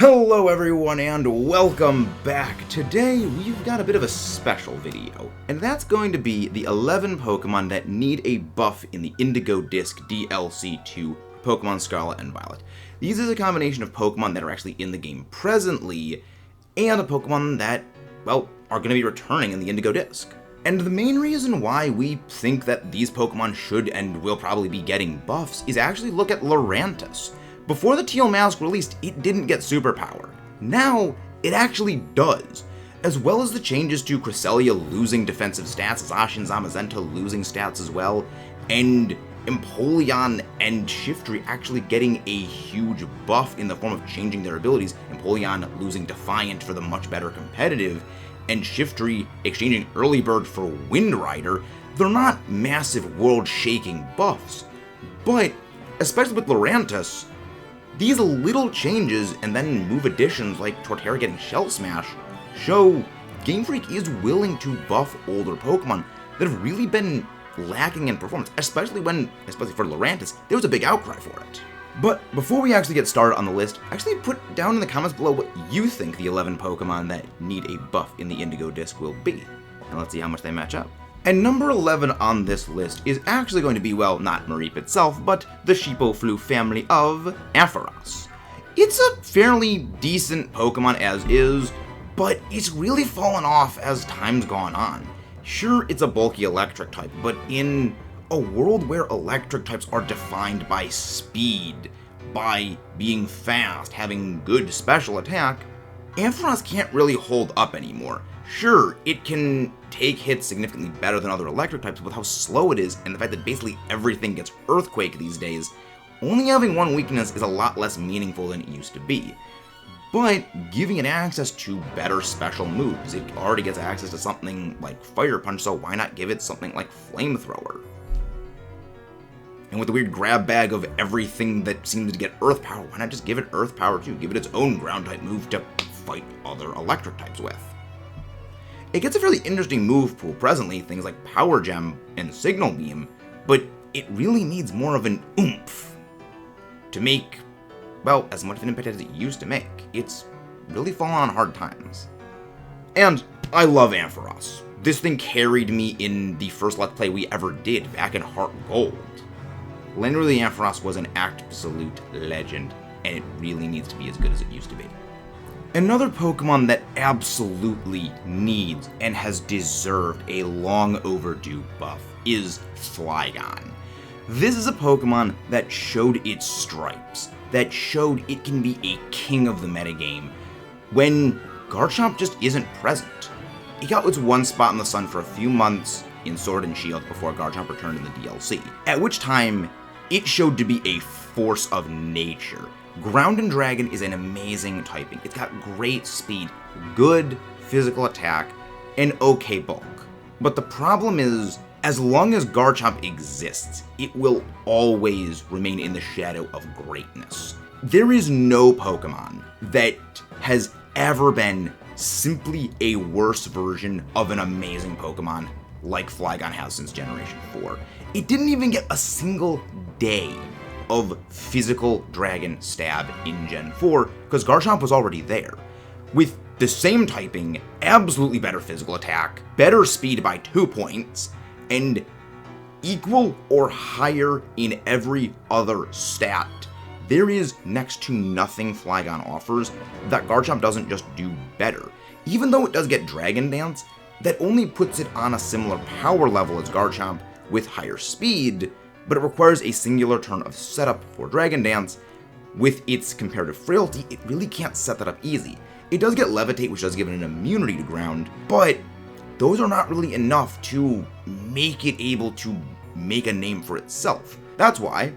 Hello everyone and welcome back. Today we've got a bit of a special video, and that's going to be the 11 Pokemon that need a buff in the Indigo Disc DLC to Pokemon Scarlet and Violet. These is a combination of Pokemon that are actually in the game presently, and a Pokemon that, well, are going to be returning in the Indigo Disc. And the main reason why we think that these Pokemon should and will probably be getting buffs is actually look at Lurantis. Before the Teal Mask released, it didn't get superpower. Now, it actually does. As well as the changes to Cresselia losing defensive stats, Zacian and Zamazenta losing stats as well, and Empoleon and Shiftry actually getting a huge buff in the form of changing their abilities, Empoleon losing Defiant for the much better competitive, and Shiftry exchanging Early Bird for Wind Rider. They're not massive world-shaking buffs, but, especially with Lurantis, these little changes and then move additions like Torterra getting Shell Smash show Game Freak is willing to buff older Pokemon that have really been lacking in performance, especially for Lurantis, there was a big outcry for it. But before we actually get started on the list, actually put down in the comments below what you think the 11 Pokemon that need a buff in the Indigo Disc will be, and let's see how much they match up. And number 11 on this list is actually going to be, well, not Mareep itself, but the Sheepoflu family of Ampharos. It's a fairly decent Pokemon as is, but it's really fallen off as time's gone on. Sure, it's a bulky electric type, but in a world where electric types are defined by speed, by being fast, having good special attack, Ampharos can't really hold up anymore. Sure, it can take hits significantly better than other electric types with how slow it is and the fact that basically everything gets Earthquake these days. Only having one weakness is a lot less meaningful than it used to be. But giving it access to better special moves, it already gets access to something like Fire Punch, so why not give it something like Flamethrower? And with the weird grab bag of everything that seems to get Earth Power, why not just give it Earth Power too? Give it its own ground type move to fight other electric types with. It gets a fairly interesting move pool presently, things like Power Gem and Signal Beam, but it really needs more of an oomph to make, well, as much of an impact as it used to make. It's really fallen on hard times. And I love Ampharos. This thing carried me in the first Let's Play we ever did back in Heart Gold. Literally, Ampharos was an absolute legend, and it really needs to be as good as it used to be. Another Pokemon that absolutely needs and has deserved a long overdue buff is Flygon. This is a Pokemon that showed its stripes, that showed it can be a king of the metagame when Garchomp just isn't present. It got its one spot in the sun for a few months in Sword and Shield before Garchomp returned in the DLC, at which time it showed to be a force of nature. Ground and Dragon is an amazing typing. It's got great speed, good physical attack, and okay bulk. But the problem is, as long as Garchomp exists, it will always remain in the shadow of greatness. There is no Pokemon that has ever been simply a worse version of an amazing Pokemon like Flygon has since Generation 4. It didn't even get a single day of physical Dragon Stab in Gen 4, because Garchomp was already there. With the same typing, absolutely better physical attack, better speed by 2 points, and equal or higher in every other stat, there is next to nothing Flygon offers that Garchomp doesn't just do better. Even though it does get Dragon Dance, that only puts it on a similar power level as Garchomp with higher speed, but it requires a singular turn of setup for Dragon Dance. With its comparative frailty, it really can't set that up easy. It does get Levitate, which does give it an immunity to ground, but those are not really enough to make it able to make a name for itself. That's why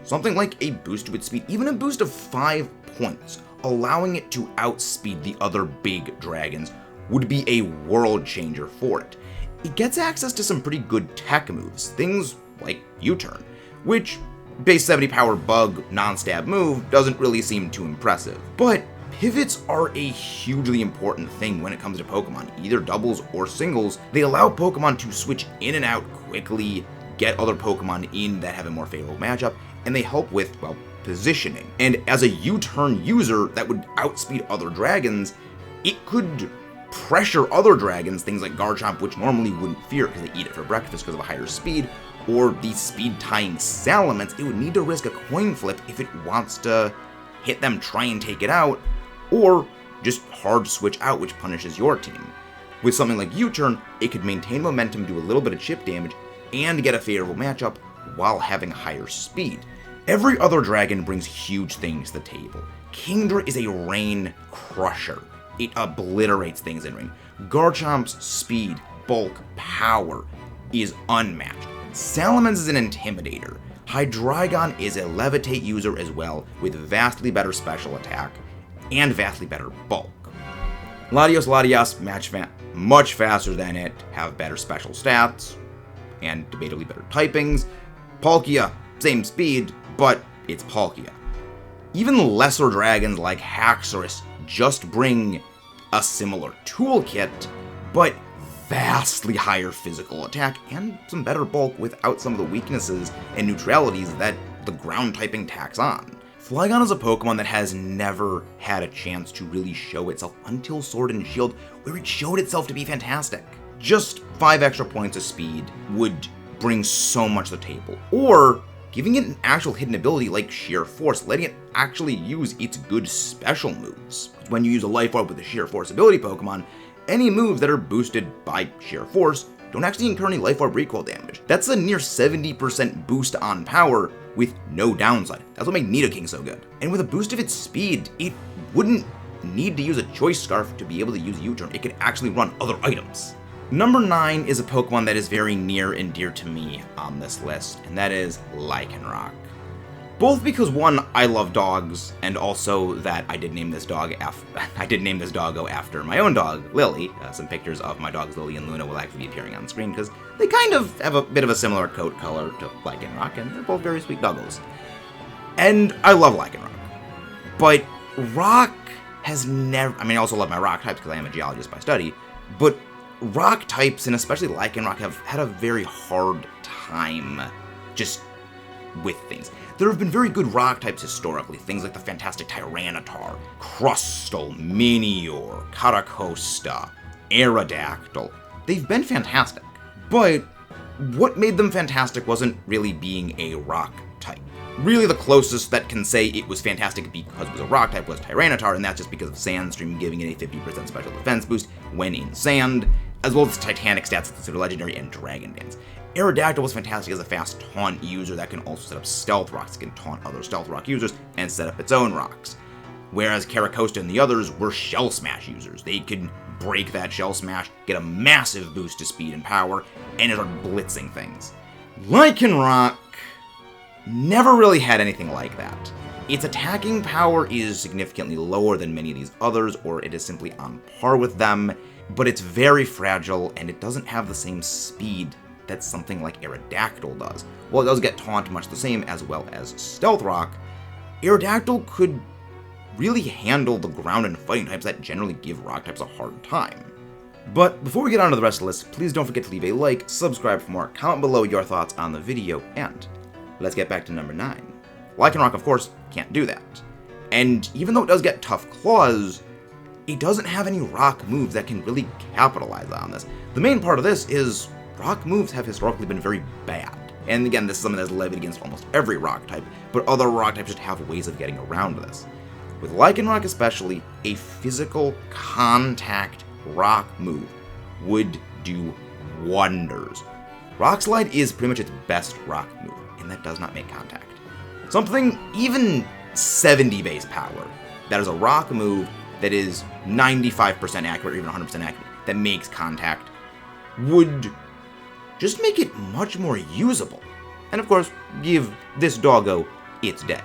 something like a boost to its speed, even a boost of 5 points, allowing it to outspeed the other big dragons, would be a world changer for it. It gets access to some pretty good tech moves, things like U-Turn, which base 70 power bug non-stab move doesn't really seem too impressive. But pivots are a hugely important thing when it comes to Pokemon, either doubles or singles. They allow Pokemon to switch in and out quickly, get other Pokemon in that have a more favorable matchup, and they help with, well, positioning. And as a U-turn user that would outspeed other dragons, it could pressure other dragons, things like Garchomp, which normally wouldn't fear because they eat it for breakfast because of a higher speed, or the speed-tying Salamence. It would need to risk a coin flip if it wants to hit them, try and take it out, or just hard switch out, which punishes your team. With something like U-turn, it could maintain momentum, do a little bit of chip damage, and get a favorable matchup while having higher speed. Every other dragon brings huge things to the table. Kingdra is a rain crusher. It obliterates things in rain. Garchomp's speed, bulk, power is unmatched. Salamence is an intimidator. Hydreigon is a levitate user as well, with vastly better special attack and vastly better bulk. Latios much faster than it, have better special stats, and debatably better typings. Palkia, same speed, but it's Palkia. Even lesser dragons like Haxorus just bring a similar toolkit, but vastly higher physical attack and some better bulk without some of the weaknesses and neutralities that the ground typing tacks on. Flygon is a Pokemon that has never had a chance to really show itself until Sword and Shield, where it showed itself to be fantastic. Just 5 extra points of speed would bring so much to the table, or giving it an actual hidden ability like Sheer Force, letting it actually use its good special moves. When you use a Life Orb with a Sheer Force ability Pokemon, any moves that are boosted by Sheer Force don't actually incur any Life Orb recoil damage. That's a near 70% boost on power with no downside. That's what made Nidoking so good. And with a boost of its speed, it wouldn't need to use a Choice Scarf to be able to use U-turn. It could actually run other items. Number 9 is a Pokemon that is very near and dear to me on this list, and that is Lycanroc. Both because, one, I love dogs, and also that I did name this doggo after my own dog, Lily. Some pictures of my dogs Lily and Luna will actually be appearing on screen because they kind of have a bit of a similar coat color to Lycanroc, and they're both very sweet doggos. And I love Lycanroc. But Rock has never... I also love my rock types because I am a geologist by study, but rock types, and especially Lycanroc, have had a very hard time just with things. There have been very good rock types historically, things like the fantastic Tyranitar, Crustle, Minior, Caracosta, Aerodactyl. They've been fantastic, but what made them fantastic wasn't really being a rock type. Really the closest that can say it was fantastic because it was a rock type was Tyranitar, and that's just because of Sandstream giving it a 50% special defense boost when in sand, as well as Titanic stats that consider legendary and Dragon Dance. Aerodactyl was fantastic as a fast taunt user that can also set up stealth rocks. It can taunt other stealth rock users and set up its own rocks. Whereas Caracosta and the others were Shell Smash users. They could break that Shell Smash, get a massive boost to speed and power, and start blitzing things. Lycanroc never really had anything like that. Its attacking power is significantly lower than many of these others, or it is simply on par with them, but it's very fragile and it doesn't have the same speed that something like Aerodactyl does. While it does get taunt much the same as well as Stealth Rock, Aerodactyl could really handle the ground and fighting types that generally give rock types a hard time. But before we get on to the rest of the list, please don't forget to leave a like, subscribe for more, comment below your thoughts on the video, and let's get back to number 9. Lycanroc, of course, can't do that. And even though it does get tough claws, it doesn't have any rock moves that can really capitalize on this. The main part of this is rock moves have historically been very bad. And again, this is something that's levied against almost every rock type, but other rock types just have ways of getting around this. With Lycanroc especially, a physical contact rock move would do wonders. Rock Slide is pretty much its best rock move, and that does not make contact. Something even 70 base power, that is a rock move that is 95% accurate or even 100% accurate, that makes contact, would just make it much more usable. And of course, give this doggo its day.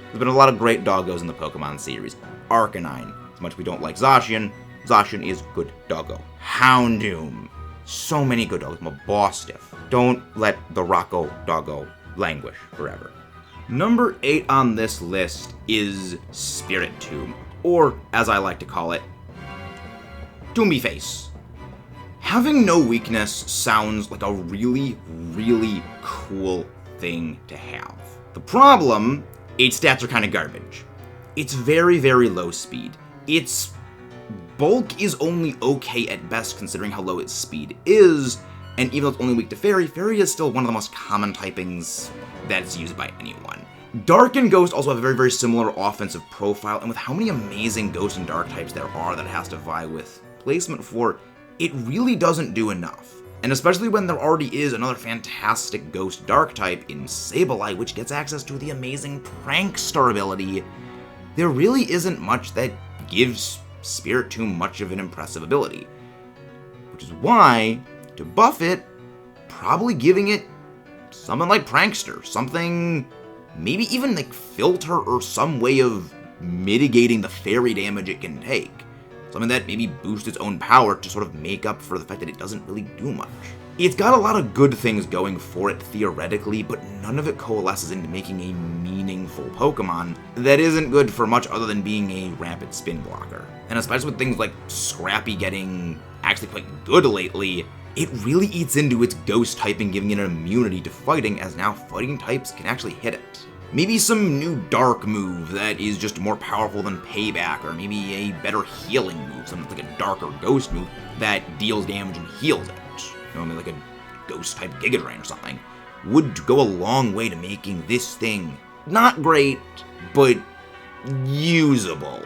There's been a lot of great doggos in the Pokemon series. Arcanine, as much as we don't like Zacian, Zacian is good doggo. Houndoom, so many good doggos. Mabostiff. Don't let the Rocco doggo languish forever. Number 8 on this list is Spiritomb, or as I like to call it, Toomby Face. Having no weakness sounds like a really, really cool thing to have. The problem its stats are kind of garbage. It's very, very low speed. Its bulk is only okay at best considering how low its speed is, and even though it's only weak to Fairy, Fairy is still one of the most common typings that's used by anyone. Dark and Ghost also have a very, very similar offensive profile, and with how many amazing Ghost and Dark types there are that it has to vie with placement for, it really doesn't do enough. And especially when there already is another fantastic Ghost Dark type in Sableye, which gets access to the amazing Prankster ability, there really isn't much that gives Spiritomb much of an impressive ability. Which is why, to buff it, probably giving it something like Prankster, something maybe even like Filter or some way of mitigating the fairy damage it can take. Something that maybe boosts its own power to sort of make up for the fact that it doesn't really do much. It's got a lot of good things going for it theoretically, but none of it coalesces into making a meaningful Pokemon that isn't good for much other than being a rampant spin blocker. And especially with things like Scrappy getting actually quite good lately, it really eats into its Ghost typing, giving it an immunity to fighting, as now fighting types can actually hit it. Maybe some new Dark move that is just more powerful than Payback, or maybe a better healing move, something like a Dark or Ghost move that deals damage and heals it. You know, maybe like a Ghost-type Giga Drain or something, would go a long way to making this thing not great, but usable.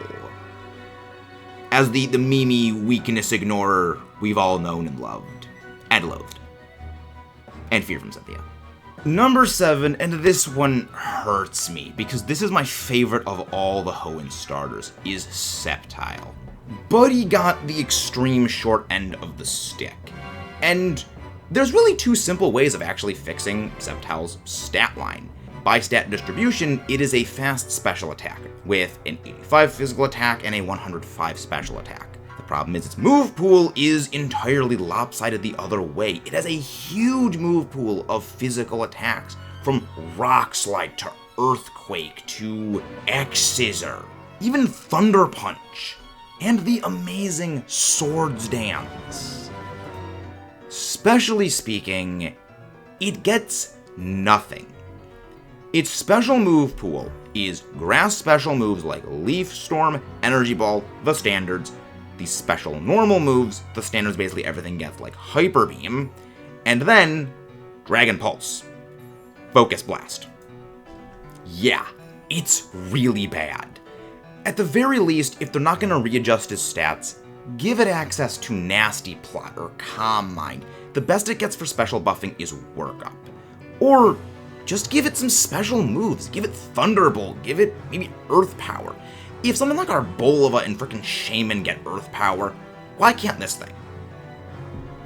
As the Mimi weakness ignorer we've all known and loved. And loathed. And feared from Cynthia. Number 7, and this one hurts me, because this is my favorite of all the Hoenn starters, is Sceptile. Buddy got the extreme short end of the stick. And there's really two simple ways of actually fixing Sceptile's stat line. By stat distribution, it is a fast special attack, with an 85 physical attack and a 105 special attack. The problem is its move pool is entirely lopsided the other way. It has a huge move pool of physical attacks, from Rock Slide to Earthquake to X-Scissor, even Thunder Punch, and the amazing Swords Dance. Specially speaking, it gets nothing. Its special move pool is grass special moves like Leaf Storm, Energy Ball, the standards, the special normal moves, the standards basically everything gets, like Hyper Beam, and then Dragon Pulse, Focus Blast. Yeah, it's really bad. At the very least, if they're not going to readjust its stats, give it access to Nasty Plot or Calm Mind. The best it gets for special buffing is Work Up. Or just give it some special moves. Give it Thunderbolt. Give it maybe Earth Power. If something like our Bolova and frickin' Shaman get Earth Power, why can't this thing?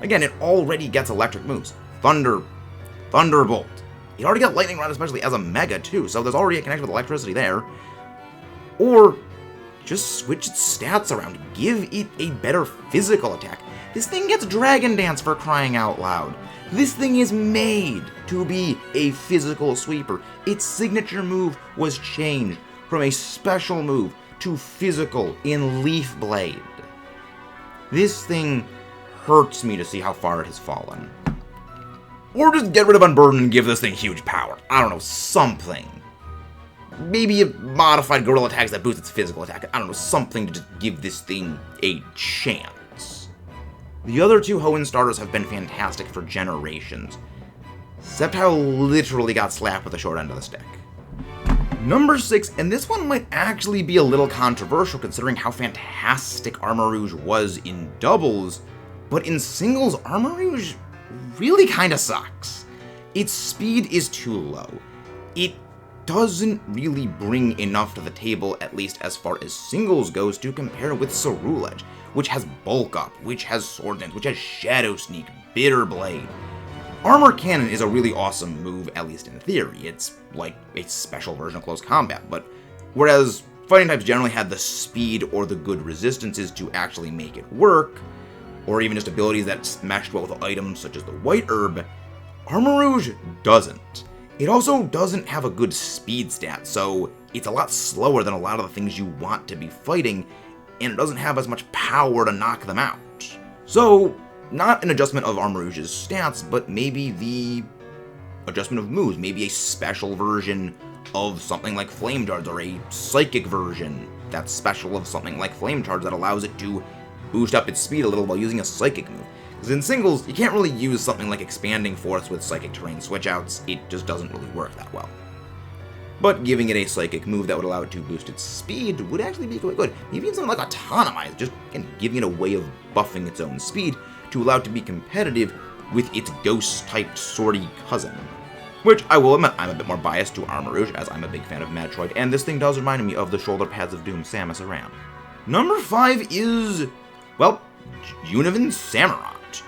Again, it already gets electric moves. Thunderbolt. It already got Lightning Rod, especially as a Mega, too, so there's already a connection with electricity there. Or just switch its stats around. Give it a better physical attack. This thing gets Dragon Dance, for crying out loud. This thing is made to be a physical sweeper. Its signature move was changed from a special move to physical in Leaf Blade. This thing hurts me to see how far it has fallen. Or just get rid of Unburden and give this thing huge power. I don't know, something. Maybe a modified Gorilla attacks that boosts its physical attack. I don't know, something to just give this thing a chance. The other two Hoenn starters have been fantastic for generations. Sceptile literally got slapped with the short end of the stick. Number 6, and this one might actually be a little controversial considering how fantastic Armarouge was in doubles, but in singles, Armarouge really kinda sucks. Its speed is too low. It doesn't really bring enough to the table, at least as far as singles goes, to compare with Cerulege, which has Bulk Up, which has Sword Dance, which has Shadow Sneak, Bitter Blade. Armor Cannon is a really awesome move, at least in theory. It's like a special version of close combat, but whereas fighting types generally had the speed or the good resistances to actually make it work, or even just abilities that meshed well with items such as the White Herb, Armarouge doesn't. It also doesn't have a good speed stat, so it's a lot slower than a lot of the things you want to be fighting, and it doesn't have as much power to knock them out. So, not an adjustment of Armarouge's stats, but maybe the adjustment of moves, maybe a special version of something like Flame Charge, or a Psychic version that's special of something like Flame Charge that allows it to boost up its speed a little while using a Psychic move. Because in singles, you can't really use something like Expanding Force with Psychic Terrain switch-outs, it just doesn't really work that well. But giving it a Psychic move that would allow it to boost its speed would actually be quite good. Maybe even something like Autonomize, just again, giving it a way of buffing its own speed to allow it to be competitive with its Ghost-typed Swordy cousin. Which, I will admit, I'm a bit more biased to Armarouge, as I'm a big fan of Metroid, and this thing does remind me of the shoulder pads of Doom Samus Aran. Number 5 is, well, Unovan Samurott.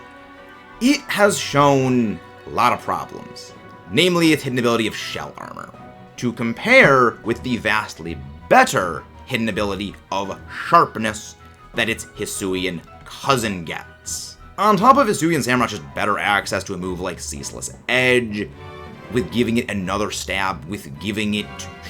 It has shown a lot of problems, namely its hidden ability of Shell Armor, to compare with the vastly better hidden ability of Sharpness that its Hisuian cousin gets. On top of Hisuian Samurott just better access to a move like Ceaseless Edge, with giving it another stab, with giving it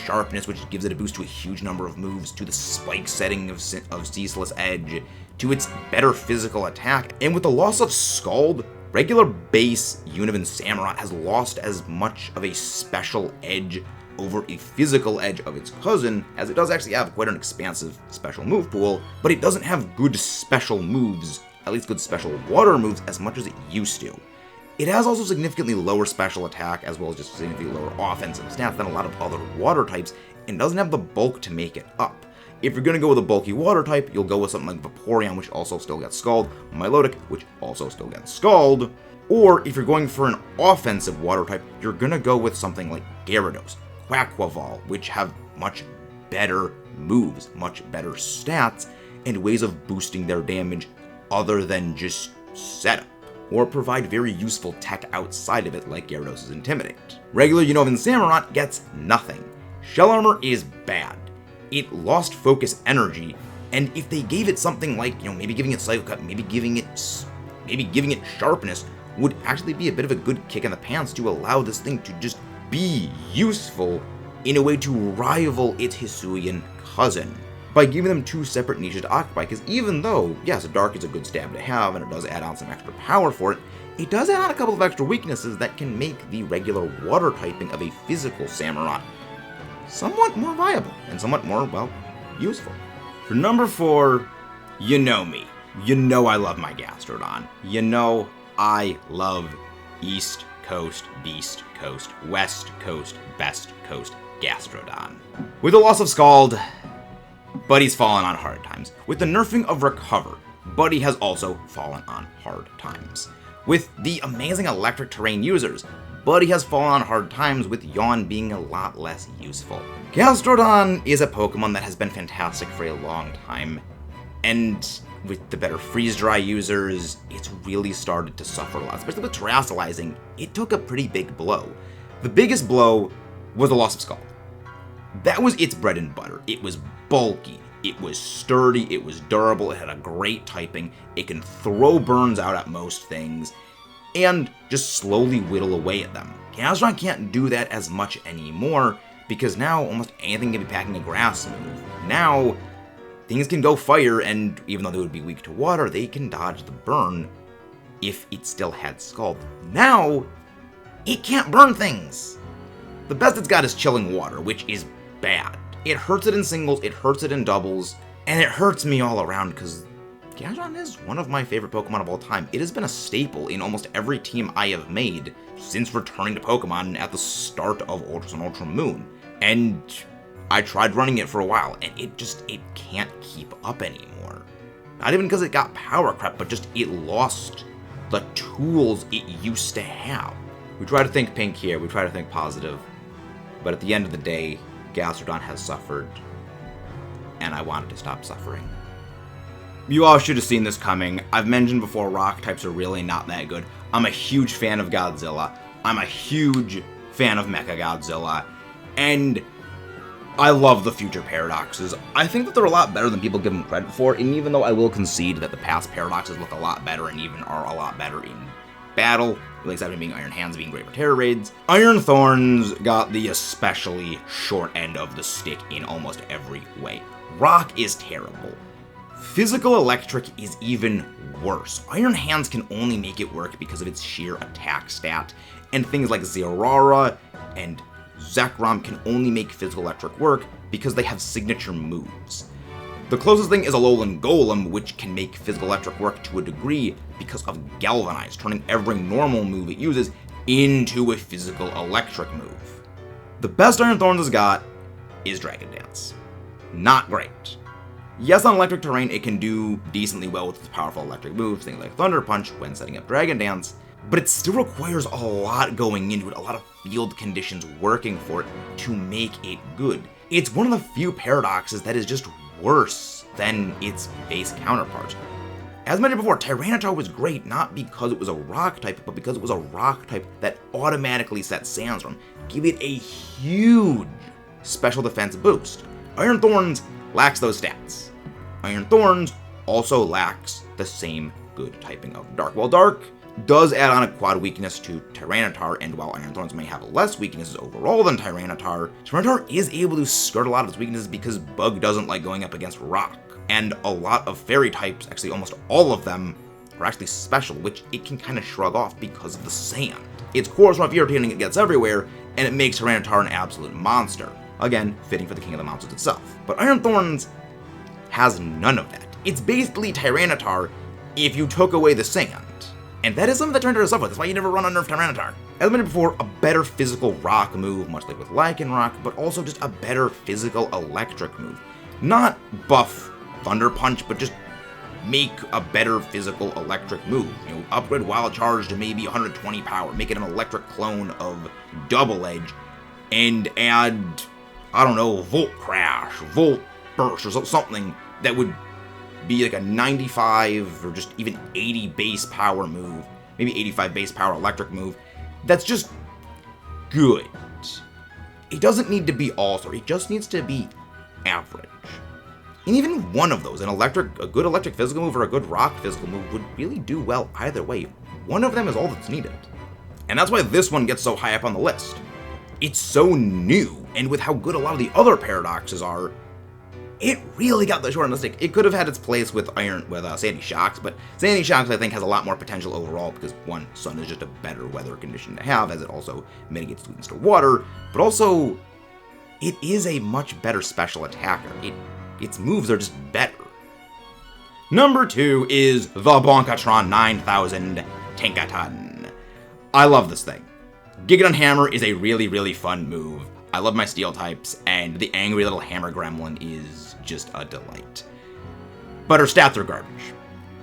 Sharpness, which gives it a boost to a huge number of moves, to the spike setting of Ceaseless Edge, to its better physical attack, and with the loss of Scald, regular base Unovan Samurott has lost as much of a special edge over a physical edge of its cousin, as it does actually have quite an expansive special move pool, but it doesn't have good special moves, at least good special water moves, as much as it used to. It has also significantly lower special attack, as well as just significantly lower offensive stats than a lot of other water types, and doesn't have the bulk to make it up. If you're going to go with a bulky water type, you'll go with something like Vaporeon, which also still gets Scald, Milotic, which also still gets Scald, or if you're going for an offensive water type, you're going to go with something like Gyarados, Quaquaval, which have much better moves, much better stats, and ways of boosting their damage other than just setup, or provide very useful tech outside of it like Gyarados' Intimidate. Regular Unovan Samurott gets nothing. Shell Armor is bad. It lost Focus Energy, and if they gave it something like, maybe giving it Psycho Cut, maybe giving it Sharpness, would actually be a bit of a good kick in the pants to allow this thing to just be useful in a way to rival its Hisuian cousin, by giving them two separate niches to occupy, because even though, yes, Dark is a good stab to have, and it does add on some extra power for it, it does add on a couple of extra weaknesses that can make the regular water typing of a physical Samurott somewhat more viable, and somewhat more, well, useful. For number 4, you know me. You know I love my Gastrodon. You know I love East Coast, Beast Coast, West Coast, Best Coast Gastrodon. With the loss of Scald, Buddy's fallen on hard times. With the nerfing of Recover, Buddy has also fallen on hard times. With the amazing electric terrain users, Buddy has fallen on hard times, with Yawn being a lot less useful. Gastrodon is a Pokemon that has been fantastic for a long time, and with the better freeze-dry users, it's really started to suffer a lot, especially with Terastallizing. It took a pretty big blow. The biggest blow was the loss of Scald. That was its bread and butter. It was bulky, it was sturdy, it was durable, it had a great typing, it can throw burns out at most things, and just slowly whittle away at them. Gastrodon can't do that as much anymore, because now almost anything can be packing a grass move. Now, things can go fire, and even though they would be weak to water, they can dodge the burn if it still had Scald. Now, it can't burn things! The best it's got is Chilling Water, which is bad. It hurts it in singles, it hurts it in doubles, and it hurts me all around, because Gastrodon is one of my favorite Pokemon of all time. It has been a staple in almost every team I have made since returning to Pokemon at the start of Ultra Sun Ultra Moon. And I tried running it for a while, and it can't keep up anymore. Not even because it got power crept, but just it lost the tools it used to have. We try to think pink here, we try to think positive, but at the end of the day, Gastrodon has suffered, and I wanted to stop suffering. You all should have seen this coming. I've mentioned before, rock types are really not that good. I'm a huge fan of Godzilla. I'm a huge fan of Mechagodzilla, and I love the future paradoxes. I think that they're a lot better than people give them credit for, and even though I will concede that the past paradoxes look a lot better and even are a lot better in battle, with the exception of being Iron Hands being great for Terror Raids, Iron Thorns got the especially short end of the stick in almost every way. Rock is terrible. Physical Electric is even worse. Iron Hands can only make it work because of its sheer attack stat, and things like Zoroark and Zekrom can only make physical electric work because they have signature moves. The closest thing is Alolan Golem, which can make physical electric work to a degree because of Galvanize, turning every normal move it uses into a physical electric move. The best Iron Thorns has got is Dragon Dance. Not great. Yes, on electric terrain it can do decently well with its powerful electric moves, things like Thunder Punch when setting up Dragon Dance, but it still requires a lot going into it, a lot of field conditions working for it to make it good. It's one of the few paradoxes that is just worse than its base counterpart. As mentioned before, Tyranitar was great not because it was a rock type, but because it was a rock type that automatically set Sandstorm, give it a huge special defense boost. Iron Thorns lacks those stats. Iron Thorns also lacks the same good typing of Dark. While Dark does add on a quad weakness to Tyranitar, and while Iron Thorns may have less weaknesses overall than Tyranitar, Tyranitar is able to skirt a lot of its weaknesses because Bug doesn't like going up against Rock. And a lot of Fairy types, actually almost all of them, are actually special, which it can kind of shrug off because of the sand. Its core is rough irritating, it gets everywhere, and it makes Tyranitar an absolute monster. Again, fitting for the King of the Monsters itself. But Iron Thorns has none of that. It's basically Tyranitar if you took away the sand. And that is something that Tyranitar does suffer with. That's why you never run unnerved Tyranitar. As mentioned before, a better physical rock move, much like with Lycanroc, but also just a better physical electric move. Not buff Thunder Punch, but just make a better physical electric move. You know, upgrade Wild Charge to maybe 120 power, make it an electric clone of Double Edge, and add, I don't know, Volt Crash, Volt Burst, or something that would be like a 95 or just even 80 base power move, maybe 85 base power electric move, that's just good. It doesn't need to be all-star, it just needs to be average. And even one of those, a good electric physical move or a good rock physical move, would really do well either way. One of them is all that's needed. And that's why this one gets so high up on the list. It's so new, and with how good a lot of the other paradoxes are, it really got the short end of the stick. It could have had its place with Sandy Shocks, but Sandy Shocks I think has a lot more potential overall because one, sun is just a better weather condition to have, as it also mitigates weakness to water, but also it is a much better special attacker. Its moves are just better. Number 2 is the Bonkatron 9000 Tinkaton. I love this thing. Gigadon Hammer is a really, really fun move. I love my steel types, and the angry little hammer gremlin is just a delight. But her stats are garbage.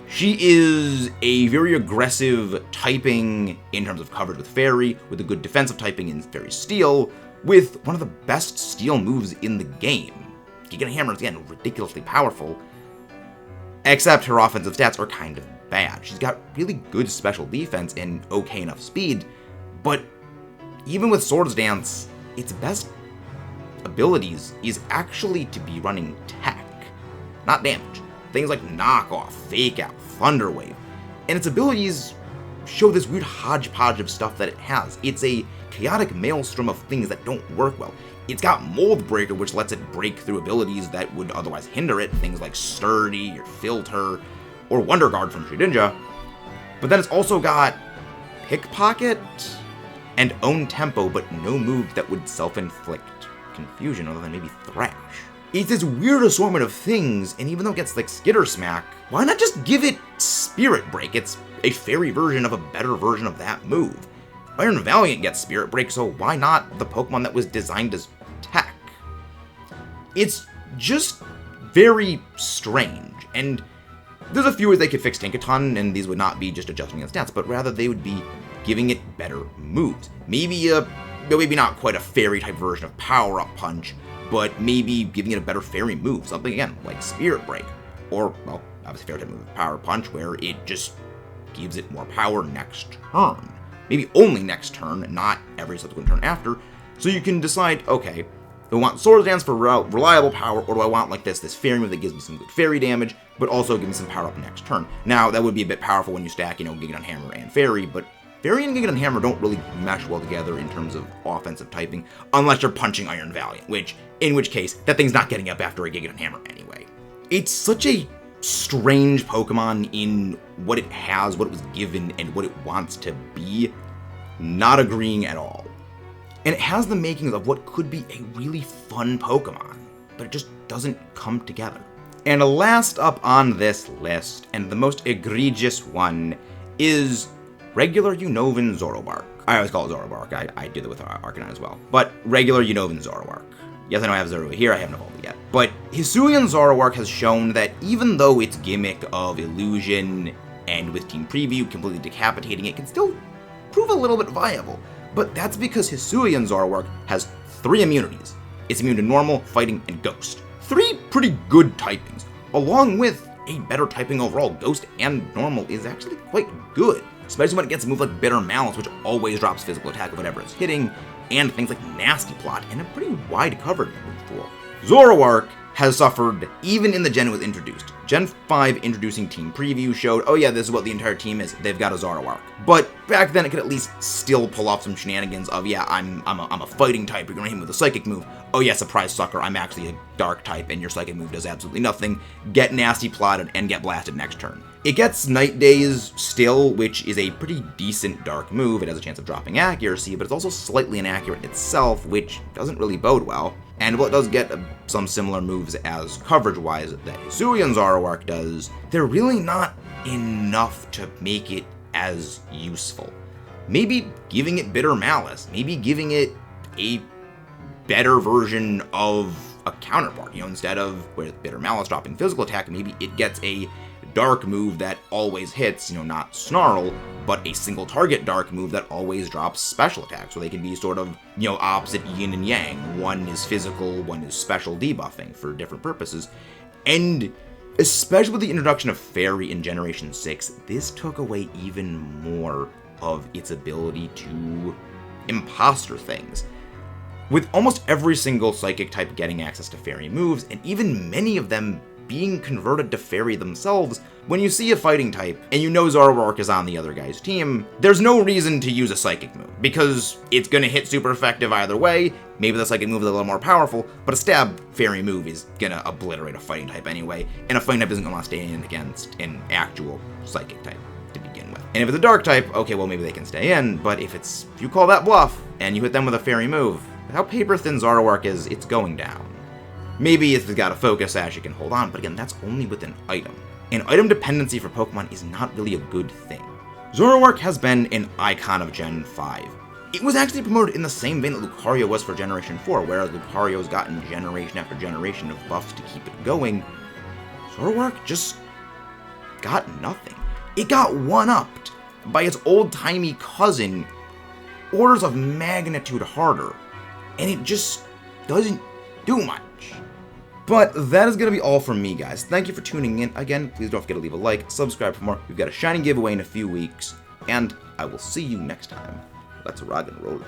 She is a very aggressive typing in terms of coverage with Fairy, with a good defensive typing in Fairy Steel, with one of the best steel moves in the game. Gigadon Hammer is, again, ridiculously powerful, except her offensive stats are kind of bad. She's got really good special defense and okay enough speed, but even with Swords Dance, its best abilities is actually to be running tech, not damage. Things like Knock Off, Fake Out, Thunder Wave, and its abilities show this weird hodgepodge of stuff that it has. It's a chaotic maelstrom of things that don't work well. It's got Mold Breaker, which lets it break through abilities that would otherwise hinder it, things like Sturdy, or Filter, or Wonder Guard from Shedinja. But then it's also got Pickpocket and Own Tempo, but no move that would self-inflict confusion other than maybe Thrash. It's this weird assortment of things, and even though it gets like Skitter Smack, why not just give it Spirit Break? It's a fairy version of a better version of that move. Iron Valiant gets Spirit Break, so why not the Pokemon that was designed as tech? It's just very strange, and there's a few ways they could fix Tinkaton, and these would not be just adjusting its stats, but rather they would be giving it better moves. Maybe not quite a fairy type version of Power Up Punch, but maybe giving it a better fairy move, something again like Spirit Break, or, well, obviously fairy type move, Power Punch, where it just gives it more power next turn. Maybe only next turn, not every subsequent turn after, so you can decide, okay, do I want Swords Dance for reliable power, or do I want like this fairy move that gives me some good fairy damage, but also give me some power up next turn? Now, that would be a bit powerful when you stack, Gigadon Hammer and Fairy, but Fairy and Gigadon Hammer don't really mesh well together in terms of offensive typing, unless you're punching Iron Valiant, in which case, that thing's not getting up after a Gigadon Hammer anyway. It's such a strange Pokemon in what it has, what it was given, and what it wants to be. Not agreeing at all. And it has the makings of what could be a really fun Pokemon, but it just doesn't come together. And last up on this list, and the most egregious one, is regular Unovan Zoroark. I always call it Zoroark, I do that with Arcanine as well. But regular Unovan Zoroark. Yes, I know I have Zoro here, I haven't evolved it yet. But Hisuian Zoroark has shown that even though its gimmick of illusion and with Team Preview completely decapitating it can still prove a little bit viable. But that's because Hisuian Zoroark has 3 immunities. It's immune to Normal, Fighting, and Ghost. 3 pretty good typings, along with a better typing overall. Ghost and Normal is actually quite good, especially when it gets a move like Bitter Malice, which always drops physical attack of whatever it's hitting, and things like Nasty Plot, and a pretty wide covered move pool. Zoroark has suffered even in the gen it was introduced. Gen 5 introducing Team Preview showed, oh yeah, this is what the entire team is, they've got a Zoroark. But back then it could at least still pull off some shenanigans of, yeah, I'm a fighting type, you're gonna hit him with a psychic move. Oh yeah, surprise sucker, I'm actually a dark type and your psychic move does absolutely nothing. Get Nasty Plotted and get blasted next turn. It gets Night Daze still, which is a pretty decent dark move. It has a chance of dropping accuracy, but it's also slightly inaccurate itself, which doesn't really bode well. And while it does get some similar moves as coverage-wise that Hisuian Zoroark does, they're really not enough to make it as useful. Maybe giving it Bitter Malice, maybe giving it a better version of a counterpart, instead of with Bitter Malice dropping physical attack, maybe it gets a dark move that always hits, not Snarl, but a single target dark move that always drops special attack, so they can be sort of, opposite yin and yang. One is physical, one is special debuffing for different purposes. And especially with the introduction of Fairy in Generation 6, this took away even more of its ability to imposter things. With almost every single Psychic type getting access to Fairy moves, and even many of them being converted to Fairy themselves, when you see a fighting type, and Zoroark is on the other guy's team, there's no reason to use a Psychic move, because it's gonna hit super effective either way. Maybe the Psychic move is a little more powerful, but a Stab Fairy move is gonna obliterate a fighting type anyway, and a fighting type isn't gonna want to stay in against an actual Psychic type to begin with. And if it's a Dark type, okay, well maybe they can stay in, but if you call that bluff, and you hit them with a Fairy move, how paper thin Zoroark is, it's going down. Maybe if it's got a Focus Sash, it can hold on, but again, that's only with an item. And item dependency for Pokemon is not really a good thing. Zoroark has been an icon of Gen 5. It was actually promoted in the same vein that Lucario was for Generation 4, whereas Lucario's gotten generation after generation of buffs to keep it going. Zoroark just got nothing. It got one-upped by its old-timey cousin, orders of magnitude harder, and it just doesn't do much. But that is going to be all from me, guys. Thank you for tuning in. Again, please don't forget to leave a like, subscribe for more. We've got a shiny giveaway in a few weeks, and I will see you next time. Let's rock and roll.